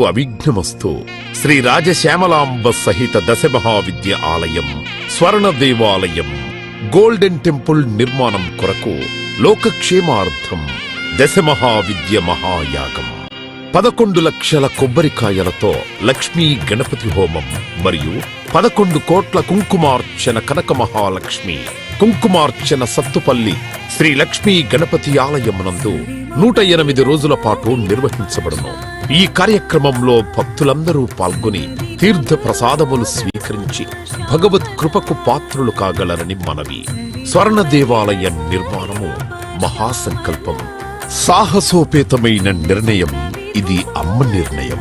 అవిఘ్నమస్తు. శ్రీ రాజశ్యామలాంబ సహిత దశమహావిద్య ఆలయం, స్వర్ణ దేవాలయం, గోల్డెన్ టెంపుల్ నిర్మాణం కొరకు లోకక్షేమార్థం దశమహావిద్య మహాయాగం. 11 లక్షల కొబ్బరికాయలతో లక్ష్మీ గణపతి హోమం మరియు 11 కోట్ల కుంకుమార్చన కనక మహాలక్ష్మి కుంకుమార్చన సత్తుపల్లి శ్రీ లక్ష్మీ గణపతి ఆలయమునందు 108 రోజుల పాటు నిర్వహించబడును. ఈ కార్యక్రమంలో భక్తులందరూ పాల్గొని తీర్థ ప్రసాదములు స్వీకరించి భగవత్ కృపకు పాత్రులు కాగలరని మనవి. స్వర్ణ దేవాలయ నిర్మాణము మహాసంకల్పం, సాహసోపేతమైన నిర్ణయం. ఇది అమ్మ నిర్ణయం.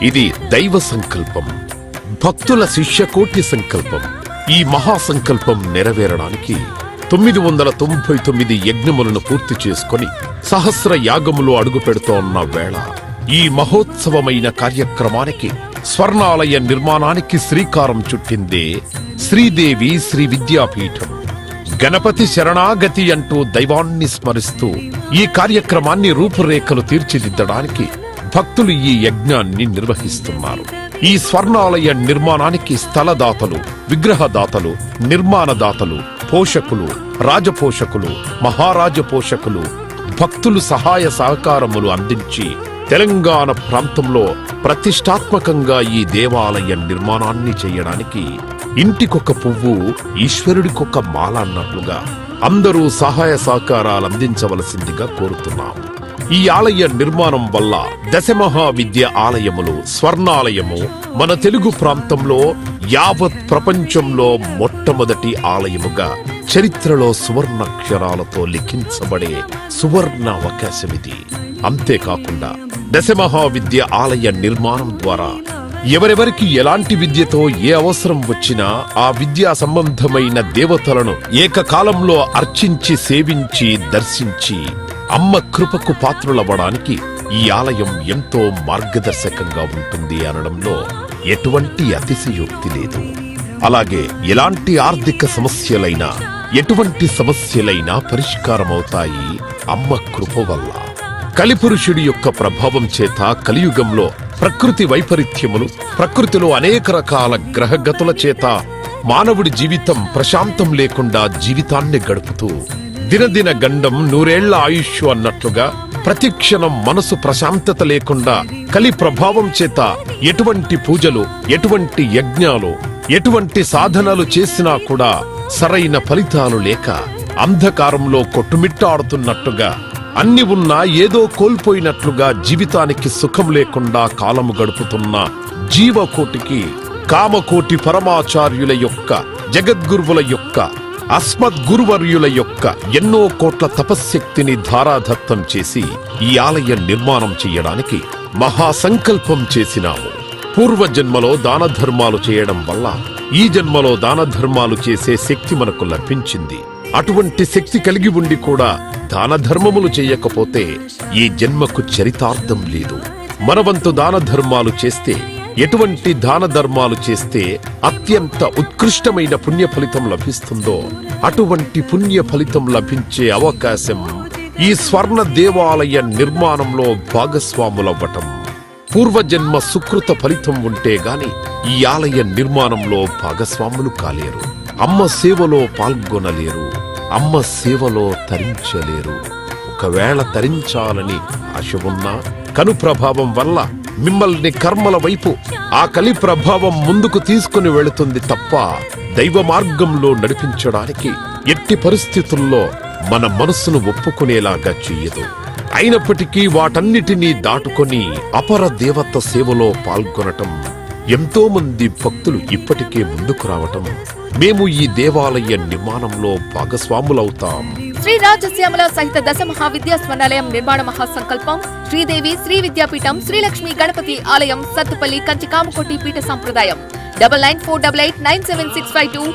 ఇది దైవ సంకల్పం, భక్తుల శిష్యకోటి సంకల్పం. ఈ మహాసంకల్పం నెరవేరడానికి 999 యజ్ఞములను పూర్తి చేసుకొని సహస్ర యాగములు అడుగు పెడుతోన్న వేళ ఈ మహోత్సవమైన కార్యక్రమానికి స్వర్ణాలయ నిర్మాణానికి శ్రీకారం చుట్టిందే శ్రీదేవి శ్రీ విద్యాపీఠం. గణపతి శరణాగతి అంటూ దైవాన్ని స్మరిస్తూ ఈ కార్యక్రమాన్ని రూపురేఖలు తీర్చిదిద్దడానికి భక్తులు ఈ యజ్ఞాన్ని నిర్వహిస్తున్నారు. ఈ స్వర్ణాలయ నిర్మాణానికి స్థలదాతలు, విగ్రహదాతలు, నిర్మాణదాతలు, పోషకులు, రాజపోషకులు, మహారాజ పోషకులు, భక్తులు సహాయ సహకారములు అందించి తెలంగాణ ప్రాంతంలో ప్రతిష్టాత్మకంగా ఈ దేవాలయ నిర్మాణాన్ని చేయడానికి ఇంటికొక పువ్వు ఈశ్వరుడికొక మాల అన్నట్లుగా అందరూ సహాయ సహకారాలు అందించవలసిందిగా కోరుతున్నాం. ఈ ఆలయ నిర్మాణం వల్ల దశమహావిద్య ఆలయములు, స్వర్ణాలయము మన తెలుగు ప్రాంతంలో యావత్ ప్రపంచంలో మొట్టమొదటి ఆలయముగా చరిత్రలో సువర్ణాక్షరాలతో లిఖించబడే సువర్ణ అవకాశమిది. అంతేకాకుండా దశమహావిద్య ఆలయ నిర్మాణం ద్వారా ఎవరెవరికి ఎలాంటి విద్యతో ఏ అవసరం వచ్చినా ఆ విద్యా సంబంధమైన దేవతలను ఏకకాలంలో అర్చించి సేవించి దర్శించి అమ్మ కృపకు పాత్రులవ్వడానికి ఈ ఆలయం ఎంతో మార్గదర్శకంగా ఉంటుంది అనడంలో ఎటువంటి అతిశయోక్తి లేదు. అలాగే ఎలాంటి ఆర్థిక సమస్యలైనా, ఎటువంటి సమస్యలైనా పరిష్కారమవుతాయి అమ్మ కృప వల్ల. కలిపురుషుడి యొక్క ప్రభావం చేత కలియుగంలో ప్రకృతి వైపరీత్యములు, ప్రకృతిలో అనేక రకాల గ్రహగతుల చేత మానవుడి జీవితం ప్రశాంతం లేకుండా జీవితాన్ని గడుపుతూ దినదిన గండం 100 ఏళ్ల ఆయుష్ అన్నట్లుగా ప్రతిక్షణం మనసు ప్రశాంతత లేకుండా కలి ప్రభావం చేత ఎటువంటి పూజలు, ఎటువంటి యజ్ఞాలు, ఎటువంటి సాధనలు చేసినా కూడా సరైన ఫలితాలు లేక అంధకారంలో కొట్టుమిట్టాడుతున్నట్టుగా, అన్ని ఉన్నా ఏదో కోల్పోయినట్లుగా జీవితానికి సుఖం లేకుండా కాలము గడుపుతున్న జీవకోటికి కామకోటి పరమాచార్యుల యొక్క, జగద్గురువుల యొక్క, అస్మద్గురువర్యుల యొక్క ఎన్నో కోట్ల తపశ్శక్తిని ధారాదత్తం చేసి ఈ ఆలయ నిర్మాణం చెయ్యడానికి మహాసంకల్పం చేసినాము. పూర్వజన్మలో దాన ధర్మాలు చేయడం వల్ల ఈ జన్మలో దాన ధర్మాలు చేసే శక్తి మనకు లభించింది. అటువంటి శక్తి కలిగి ఉండి కూడా దాన ధర్మములు చేయకపోతే ఈ జన్మకు చరితార్థం లేదు. మనవంతు దాన ధర్మాలు చేస్తే, ఎటువంటి దాన ధర్మాలు చేస్తే అత్యంత ఉత్కృష్టమైన పుణ్య ఫలితం లభిస్తుందో అటువంటి పుణ్య ఫలితం లభించే అవకాశం ఈ స్వర్ణ దేవాలయ నిర్మాణంలో భాగస్వాములవ్వటం. పూర్వజన్మ సుకృత ఫలితం ఉంటే గాని ఈ ఆలయ నిర్మాణంలో భాగస్వాములు కాలేరు. అమ్మ సేవలో పాల్గొనలేరు, అమ్మ సేవలో తరించలేరు. ఒకవేళ తరించాలని ఆశ ఉన్నా కను ప్రభావం వల్ల మిమ్మల్ని కర్మల వైపు ఆ కలి ప్రభావం ముందుకు తీసుకుని వెళుతుంది తప్ప దైవ మార్గంలో నడిపించడానికి ఎట్టి పరిస్థితుల్లో మన మనస్సును ఒప్పుకునేలాగా చెయ్యదు. అయినప్పటికీ వాటన్నిటినీ దాటుకొని అపర దేవత సేవలో పాల్గొనటం, ఎంతో మంది భక్తులు ఇప్పటికే ముందుకు రావటం, మేము ఈ దేవాలయ నిర్మాణంలో భాగస్వాములవుతాం. శ్రీ రాజశ్యామల సహిత దశమహావిద్యా స్వర్ణాలయం నిర్మాణ మహాసంకల్పం. శ్రీదేవి శ్రీ విద్యాపీఠం, శ్రీ లక్ష్మీ గణపతి ఆలయం, సత్తుపల్లి, కంచి కామకోటి పీఠ సంప్రదాయం. 9948897652